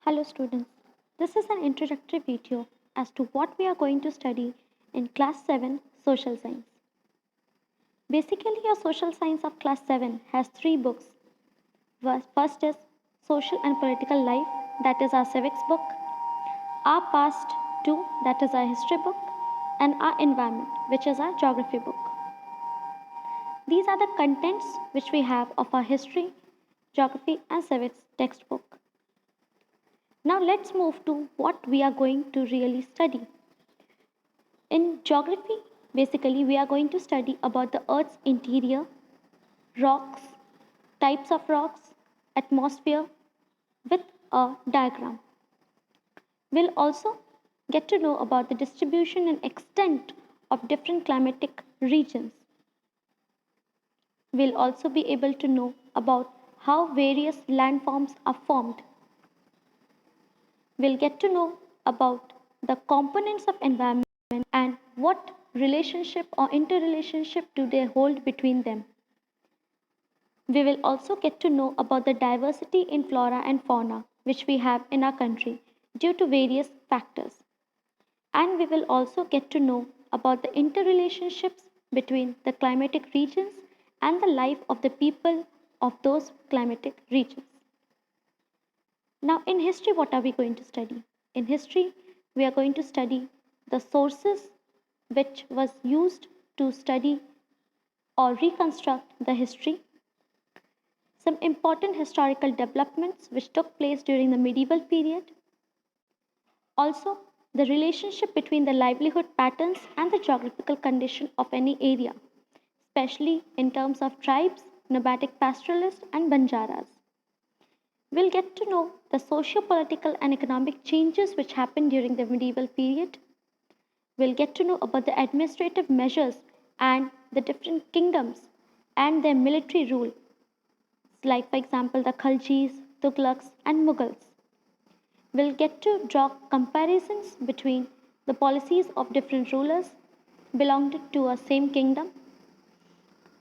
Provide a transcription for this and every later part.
Hello students, this is an introductory video as to what we are going to study in class 7 social science. Basically your social science of class 7 has 3 books. First is social and political life, that is our civics book, our past 2, that is our history book, and our environment, which is our geography book. These are the contents which we have of our history, geography and civics textbook. Now let's move to what we are going to really study. In geography, basically we are going to study about the Earth's interior, rocks, types of rocks, atmosphere with a diagram. We'll also get to know about the distribution and extent of different climatic regions. We'll also be able to know about how various landforms are formed. We'll get to know about the components of environment and what relationship or interrelationship do they hold between them. We will also get to know about the diversity in flora and fauna which we have in our country due to various factors. And we will also get to know about the interrelationships between the climatic regions and the life of the people of those climatic regions. Now in history, what are we going to study? In history, we are going to study the sources which was used to study or reconstruct the history, some important historical developments which took place during the medieval period, also the relationship between the livelihood patterns and the geographical condition of any area, especially in terms of tribes, nomadic pastoralists, and Banjaras. We'll get to know the socio-political and economic changes which happened during the medieval period. We'll get to know about the administrative measures and the different kingdoms and their military rule, like for example the Khaljis, Tughlaqs and Mughals. We'll get to draw comparisons between the policies of different rulers belonging to a same kingdom.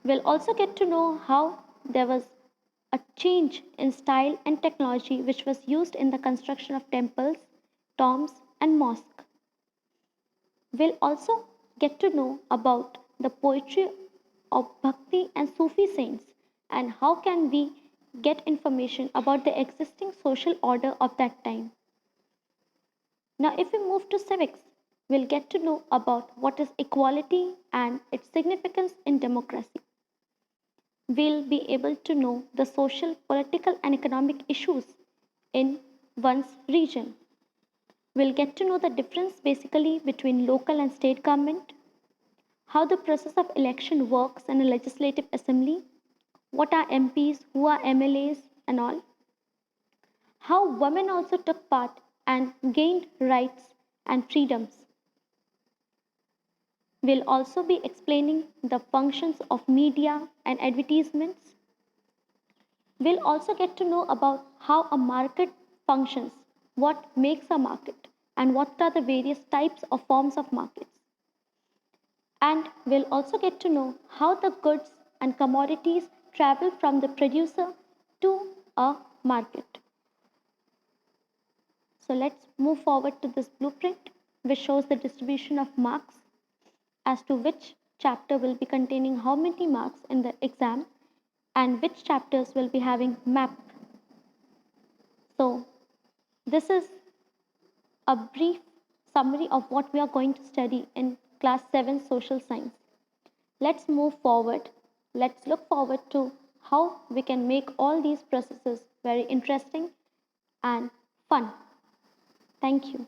We'll also get to know how there was a change in style and technology which was used in the construction of temples, tombs and mosques. We'll also get to know about the poetry of Bhakti and Sufi saints and how can we get information about the existing social order of that time. Now if we move to civics, we'll get to know about what is equality and its significance in democracy. We'll be able to know the social, political and economic issues in one's region. We'll get to know the difference basically between local and state government, how the process of election works in a legislative assembly, what are MPs, who are MLAs and all, how women also took part and gained rights and freedoms. We'll also be explaining the functions of media and advertisements. We'll also get to know about how a market functions, what makes a market, and what are the various types or forms of markets. And we'll also get to know how the goods and commodities travel from the producer to a market. So let's move forward to this blueprint, which shows the distribution of marks as to which chapter will be containing how many marks in the exam and which chapters will be having map. So this is a brief summary of what we are going to study in class 7 social science. Let's move forward. Let's look forward to how we can make all these processes very interesting and fun. Thank you.